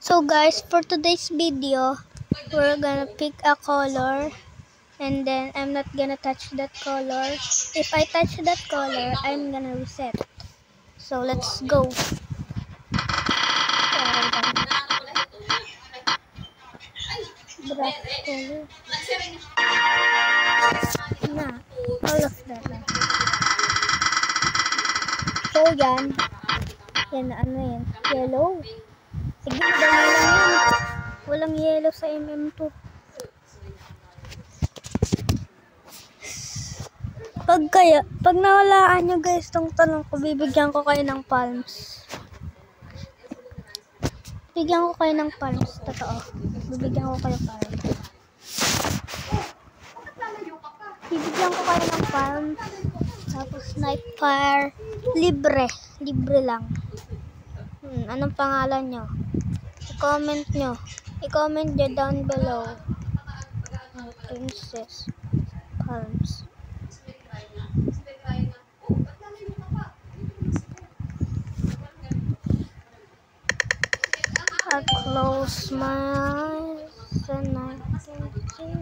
So guys, for today's video, we're gonna pick a color and then I'm not gonna touch that color. If I touch that color, I'm gonna reset. So let's go. Black color. Na, all of that. So yan ano yan, yellow. Sige, madali lang yan. Walang yellow sa MM2. Pag nawalaan nyo guys tong tanong ko, bibigyan ko kayo ng palms. Bibigyan ko kayo ng palms, totoo. Bibigyan ko kayo palms. Bibigyan ko kayo ng palms. Tapos night fire. Libre lang. Anong pangalan nyo? I-comment nyo. I-comment nyo down below. Princess palms. I close my eyes and I can see.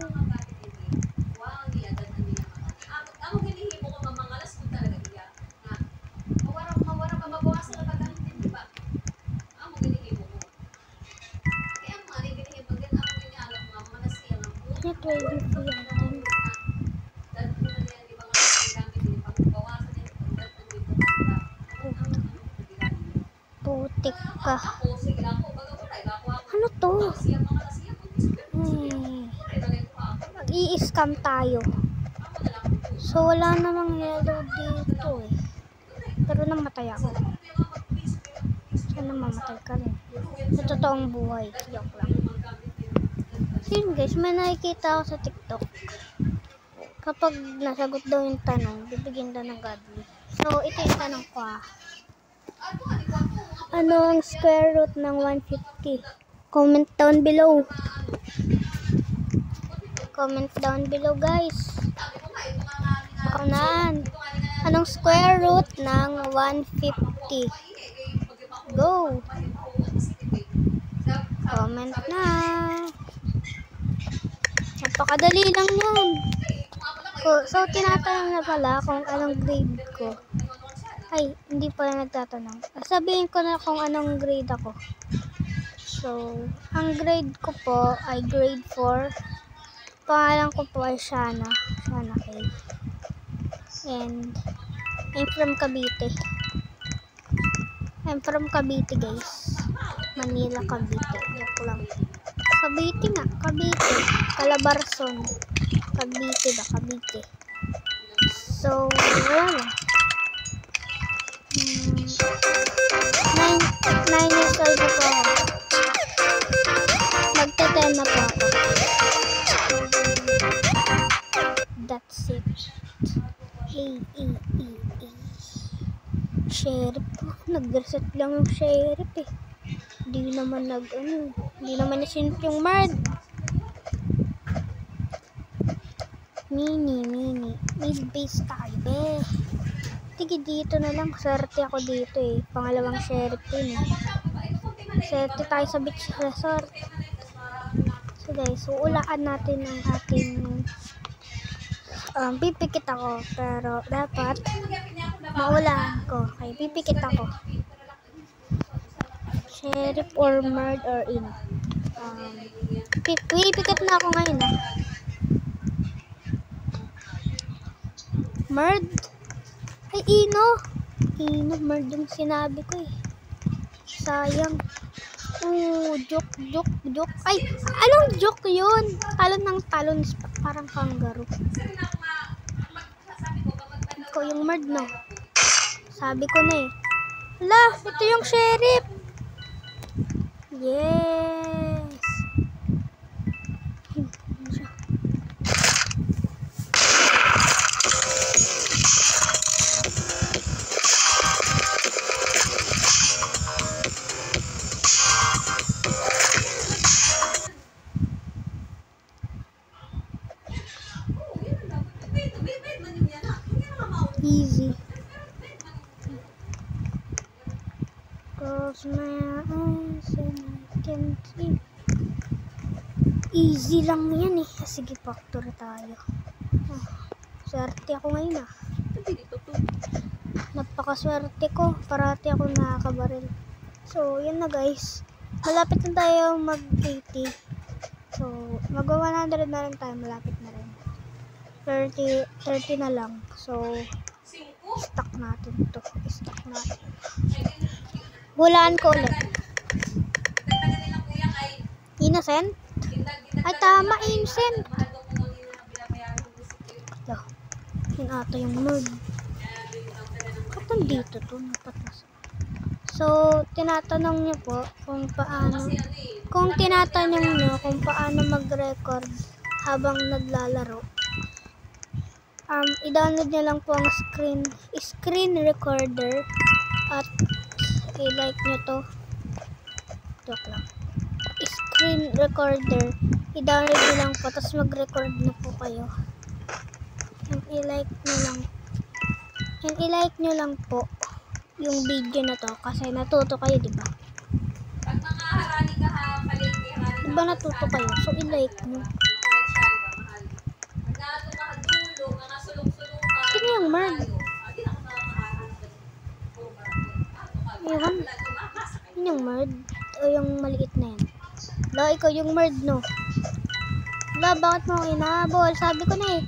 Not ready for yakin. Putik ka. Ano to? Mag-i-scam tayo. So wala namang yellow dito eh. Pero namatay ako. Sana mamatay ka rin. Sa totoong buhay. Joke lang. So yun guys, may nakikita ako sa TikTok. Kapag nasagot daw yung tanong, bibigyan daw ng godly. So ito yung tanong ko ah. Ano ang square root ng 150? Comment down below. Comment down below guys. Kaunaan. Anong square root ng 150? Go. Comment na. Napakadali lang yan. So tinatanong na pala kung anong grade ko. Ay, hindi pala nagtatanong. Sabihin ko na kung anong grade ako. So, ang grade ko po ay grade 4. Pangalan ko po ay Shana. Shana K. And, I'm from Cavite. I'm from Cavite guys. Manila, Cavite. Joke lang. Cavite nga. Cavite. Calabarzon. Cavite ba? Cavite. So, well. 9 years old na po ako. Magte-10 na po ako. That's it. Sheriff. Nag-reset lang yung sheriff eh. Di naman Di naman nasinip yung mard. Mid base tayo be. Sige, dito na lang. Swerte ako dito eh. Pangalawang sheriff din eh. Swerte tayo sa beach resort. So guys, uulaan natin ang ating pipikit ako. Pero dapat maulaan ko. Okay, pipikit ako. Sheriff or murd or in. Pipikit na ako ngayon ah. Murd. Ay, Ino, murd yung sinabi ko eh. Sayang. Joke. Ay, anong joke yun? Talon ng talon, parang kangaroo. Ikaw yung murd, no? Sabi ko na eh. Hala, ito yung sheriff. Yes. Easy. Close my eyes and I can see. Easy lang yan eh. Sige, factory tayo. Swerte ako ngayon ah. Napakaswerte ko. Parati ako nakakabaril. So, yun na guys. Malapit na tayo mag-80. So, mag-100 na rin tayo. Malapit na rin. 30 na lang. So, stock natin to. Stock natin. Hulaan ko ulit. Innocent? Ay, tama, innocent. Yun ata yung mood. Ba't nandito to? Napatas. So, tinatanong niyo po kung paano. Kung tinatanong niyo kung paano mag-record habang naglalaro. I-download niyo lang po ang screen recorder at i-like niyo to. Joke lang. Screen recorder. I-download niyo lang po tapos mag-record na po kayo. And i-like niyo lang po yung video na to kasi natuto kayo, di ba? Pag mga harani ka ha, palengke, harani ka. Diba natuto kayo? So i-like niyo. Sino yung Merd? Ewan. Sino yung Merd? O yung maliit na yan? La, ikaw yung Merd, no? La, bakit mo ako inahabol? Sabi ko na eh.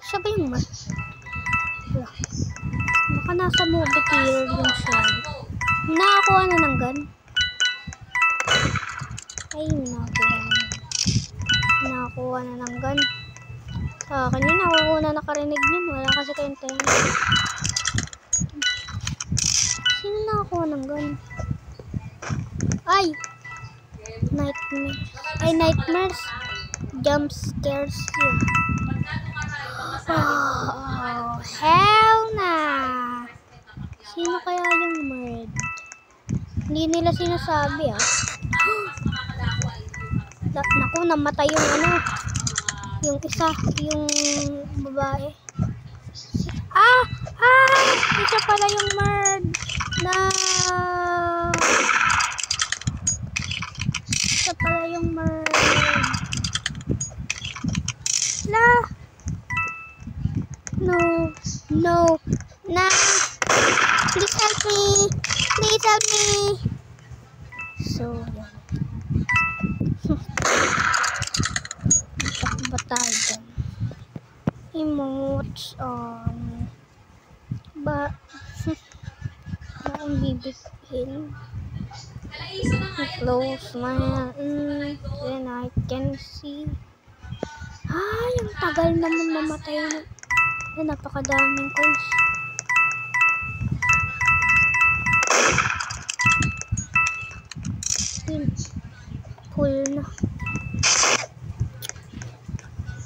Siya ba yung Merd? La. Baka nasa movie theater yung siya. Nakakuha na ng gun. Ay, nakakuha na ng gun. Sa akin yun, ako na nakarinig yun. Wala kasi kayong tenga. Sino nakakuha ng gun? Ay! Nightmares. Ay, nightmares. Jump scares yun. Oh, hell na! Sino kaya yung Merd? Hindi nila sinasabi ah. Naku, namatay yung ano. Yung isa, yung babae. Isa pala yung Merd. Isa pala yung Merd. No. Please help me. So, yan. Ba tayo dyan? Emotes on. Ang bibitin. Close my hand. Then I can see. Ang tagal naman mamatay na. Napakadaming coins. Full na.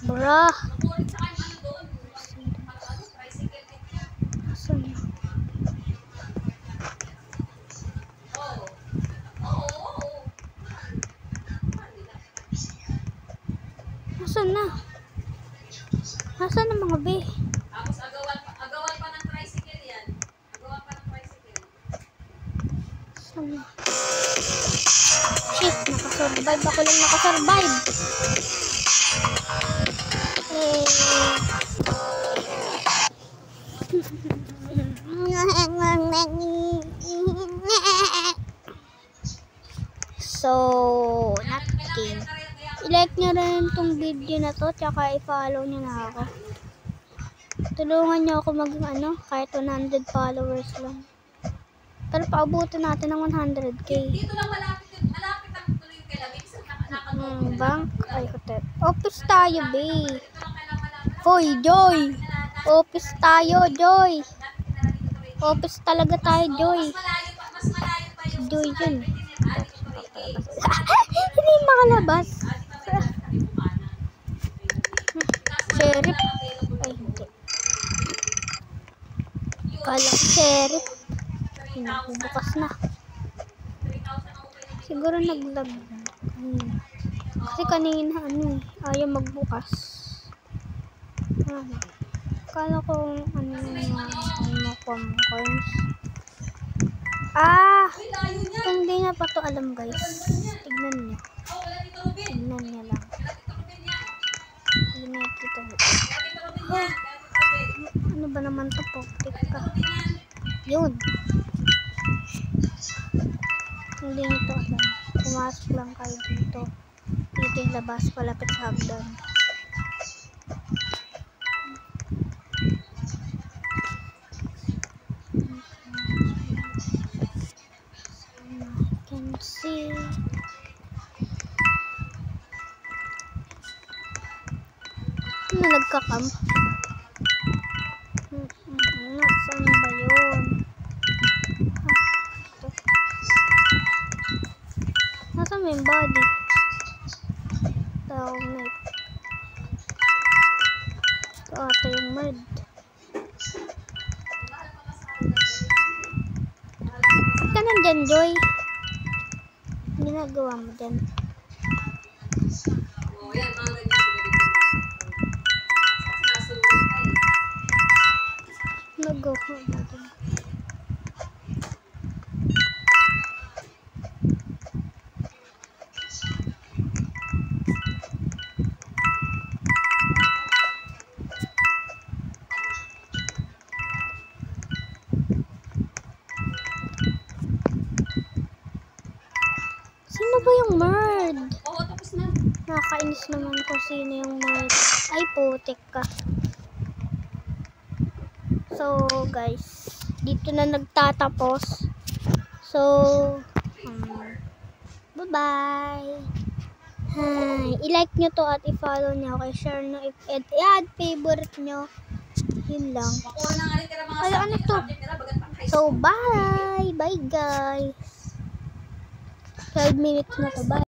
Bruh. Asan na? Asan na mga be? Tapos agawan pa ng tricycle yan. Asan na? Shit, nakasurvive. Ako lang nakasurvive. So, nothing. I-like nyo rin tong video na to, tsaka i-follow nyo na ako. Tulungan nyo ako maging kahit 100 followers lang. Pero paubutin natin ng 100k. Dito lang malapit ang tuloy yung kailan. Bank, ay hotel. Office tayo, be. Hoy, Joy. Office tayo, Joy. Office talaga tayo, Joy. Mas malayo pa yung Joy yun. Hindi makalabas. Sheriff. Ay, hindi. Kala ko sheriff. Bukas na. Siguro naglag. Kasi kanina ayaw magbukas. Kala ko coins. Uy, layo niya. Kung di na pa to alam guys. Tignan niyo. Oh, wala dito Ruben. Tignan niyo lang. Wala dito Ruben yan. Hindi na kita. Wala dito Ruben yan. Wala dito Ruben. Ano ba naman to po? Wala dito Tika. Ruben yan. Yun. Hindi nyo to alam. Pumasok lang kayo dito. Dito yung labas, palapit sa hagdan. I can see. Ano nagka-camp? Saan ba yun? Nasa may body? Tawag na ito. Ito ata yung merd. Ba't ka nandyan, Joy? Ang ginagawa mo dyan? Oh, yan, mga ganyan. Nasulit na eh. Nag-go ko dito. Sino ba yung merd? Oo, tapos na. Nakakainis naman kung sino yung merd. Ay, putik ka. So, guys, dito na nagtatapos. So, bye-bye. Hi. I-like nyo to at i-follow nyo. Okay, share nyo. I-add favorite nyo. Yun lang. Makuha na nga rin tira mga Ay, ano to? subject nila, bagat pang high So, bye. Bye, guys. 12 minutes na to. Bye.